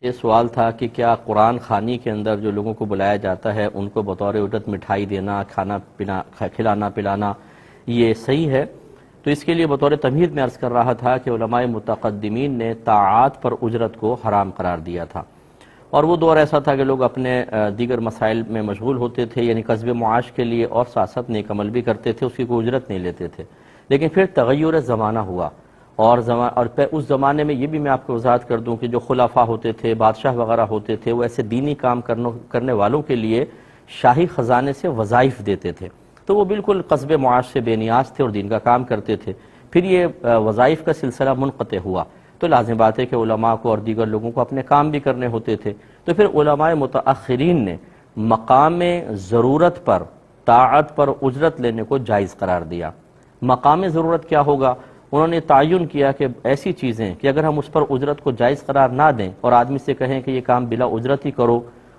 یہ سوال تھا کہ کیا قرآن خوانی کے اندر جو لوگوں کو بلایا جاتا ہے ان کو بطور اجرت مٹھائی دینا، کھانا پینا، کھلانا پلانا یہ صحیح ہے؟ تو اس کے لیے بطور تمہید میں عرض کر رہا تھا کہ علماء متقدمین نے طاعات پر اجرت کو حرام قرار دیا تھا، اور وہ دور ایسا تھا کہ لوگ اپنے دیگر مسائل میں مشغول ہوتے تھے، یعنی کسب معاش کے لیے، اور ساتھ ساتھ نیک عمل بھی کرتے تھے، اس کی کوئی اجرت نہیں لیتے تھے۔ لیکن پھر تغیر زمانہ ہوا، اور اس زمانے میں یہ بھی میں آپ کو وضاحت کر دوں کہ جو خلفاء ہوتے تھے، بادشاہ وغیرہ ہوتے تھے، وہ ایسے دینی کام کرنے والوں کے لیے شاہی خزانے سے وظائف دیتے تھے، تو وہ بالکل قصب معاش سے بے نیاز تھے اور دین کا کام کرتے تھے۔ پھر یہ وظائف کا سلسلہ منقطع ہوا تو لازم بات ہے کہ علماء کو اور دیگر لوگوں کو اپنے کام بھی کرنے ہوتے تھے، تو پھر علماء متأخرین نے مقام ضرورت پر طاعت پر اجرت لینے کو جائز قرار دیا۔ مقام ضرورت کیا ہوگا؟ انہوں نے تعین کیا کہ ایسی چیزیں کہ اگر ہم اس پر اجرت کو جائز قرار نہ دیں اور آدمی سے کہیں کہ یہ کام بلا اجرت ہی کرو،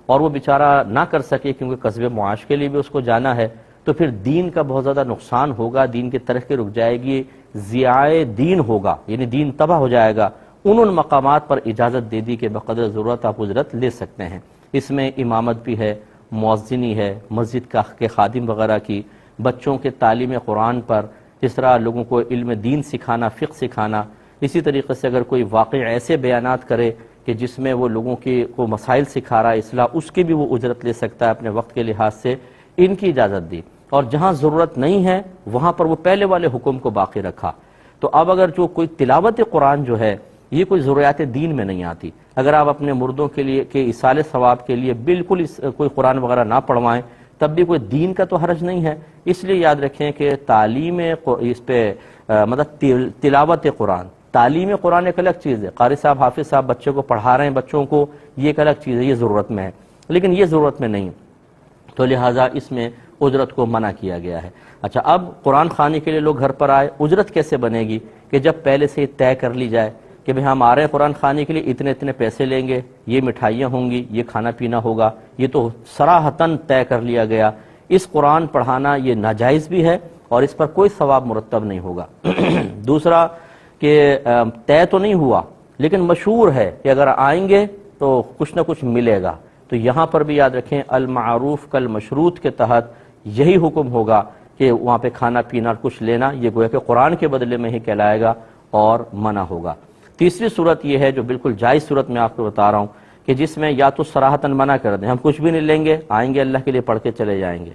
اور وہ بیچارہ نہ کر سکے کیونکہ قصب معاش کے لیے بھی اس کو جانا ہے، تو پھر دین کا بہت زیادہ نقصان ہوگا، دین کی ترقی رک جائے گی، ضیاء دین ہوگا، یعنی دین تباہ ہو جائے گا۔ ان مقامات پر اجازت دے دی کہ بقدر ضرورت آپ اجرت لے سکتے ہیں۔ اس میں امامت بھی ہے، مؤذنی ہے، مسجد کے خادم وغیرہ کی، بچوں کے تعلیم قرآن پر، جس طرح لوگوں کو علم دین سکھانا، فقہ سکھانا۔ اسی طریقے سے اگر کوئی واقع ایسے بیانات کرے کہ جس میں وہ لوگوں کو مسائل سکھا رہا ہے اصلاح، اس کی بھی وہ اجرت لے سکتا ہے اپنے وقت کے لحاظ سے، ان کی اجازت دی۔ اور جہاں ضرورت نہیں ہے وہاں پر وہ پہلے والے حکم کو باقی رکھا۔ تو اب اگر جو کوئی تلاوت قرآن جو ہے یہ کوئی ضروریات دین میں نہیں آتی، اگر آپ اپنے مردوں کے لیے کہ ایصال ثواب کے لیے بالکل کوئی قرآن وغیرہ نہ پڑھوائیں، تب بھی کوئی دین کا تو حرج نہیں ہے۔ اس لیے یاد رکھیں کہ تعلیم اس پہ مطلب تلاوت قرآن، تعلیم قرآن ایک الگ چیز ہے، قاری صاحب، حافظ صاحب بچوں کو پڑھا رہے ہیں، بچوں کو، یہ ایک الگ چیز ہے، یہ ضرورت میں ہے، لیکن یہ ضرورت میں نہیں، تو لہٰذا اس میں اجرت کو منع کیا گیا ہے۔ اچھا، اب قرآن خوانی کے لیے لوگ گھر پر آئے، اجرت کیسے بنے گی؟ کہ جب پہلے سے طے کر لی جائے کہ بھئی ہم آ رہے ہیں قرآن خوانی کے لیے، اتنے اتنے پیسے لیں گے، یہ مٹھائیاں ہوں گی، یہ کھانا پینا ہوگا، یہ تو صراحتاً طے کر لیا گیا۔ اس قرآن پڑھانا یہ ناجائز بھی ہے اور اس پر کوئی ثواب مرتب نہیں ہوگا۔ دوسرا کہ طے تو نہیں ہوا لیکن مشہور ہے کہ اگر آئیں گے تو کچھ نہ کچھ ملے گا، تو یہاں پر بھی یاد رکھیں المعروف کالمشروط کے تحت یہی حکم ہوگا کہ وہاں پہ کھانا پینا کچھ لینا یہ گویا کہ قرآن کے بدلے میں ہی کہلائے گا اور منع ہوگا۔ تیسری صورت یہ ہے جو بالکل جائز صورت میں آپ کو بتا رہا ہوں کہ جس میں یا تو صراحتاً منع کر دیں، ہم کچھ بھی نہیں لیں گے، آئیں گے اللہ کے لیے پڑھ کے چلے جائیں گے،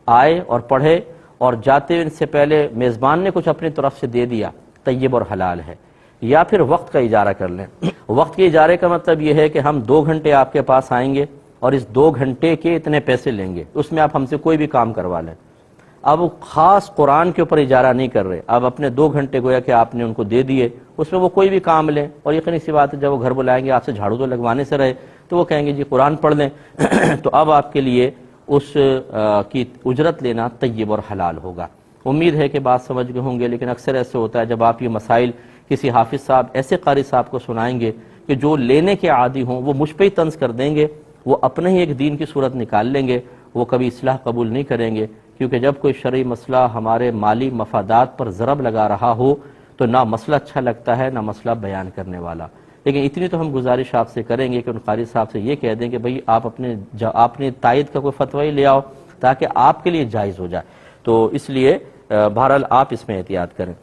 آئے اور پڑھے اور جاتے ہوئے ان سے پہلے میزبان نے کچھ اپنی طرف سے دے دیا، طیب اور حلال ہے۔ یا پھر وقت کا اجارہ کر لیں۔ وقت کے اجارے کا مطلب یہ ہے کہ ہم 2 گھنٹے آپ کے پاس آئیں گے اور اس 2 گھنٹے کے اتنے پیسے لیں گے، اس میں آپ ہم سے کوئی بھی کام کروا لیں۔ اب خاص قرآن کے اوپر اجارہ نہیں کر رہے، اب اپنے 2 گھنٹے گویا کہ آپ نے ان کو دے دیے، اس میں وہ کوئی بھی کام لیں، اور یقینی سی بات ہے جب وہ گھر بلائیں گے آپ سے جھاڑو تو لگوانے سے رہے تو وہ کہیں گے جی قرآن پڑھ لیں، تو اب آپ کے لیے اس کی اجرت لینا طیب اور حلال ہوگا۔ امید ہے کہ بات سمجھ گئے ہوں گے، لیکن اکثر ایسے ہوتا ہے جب آپ یہ مسائل کسی حافظ صاحب ایسے قاری صاحب کو سنائیں گے کہ جو لینے کے عادی ہوں، وہ مجھ پہ ہی طنز کر دیں گے، وہ اپنے ہی ایک دین کی صورت نکال لیں گے، وہ کبھی اصلاح قبول نہیں کریں گے، کیونکہ جب کوئی شرعی مسئلہ ہمارے مالی مفادات پر ضرب لگا رہا ہو تو نہ مسئلہ اچھا لگتا ہے نہ مسئلہ بیان کرنے والا۔ لیکن اتنی تو ہم گزارش آپ سے کریں گے کہ ان قاری صاحب سے یہ کہہ دیں کہ بھئی آپ اپنے تائید کا کوئی فتوی ہی لے آؤ تاکہ آپ کے لیے جائز ہو جائے، تو اس لیے بہرحال آپ اس میں احتیاط کریں۔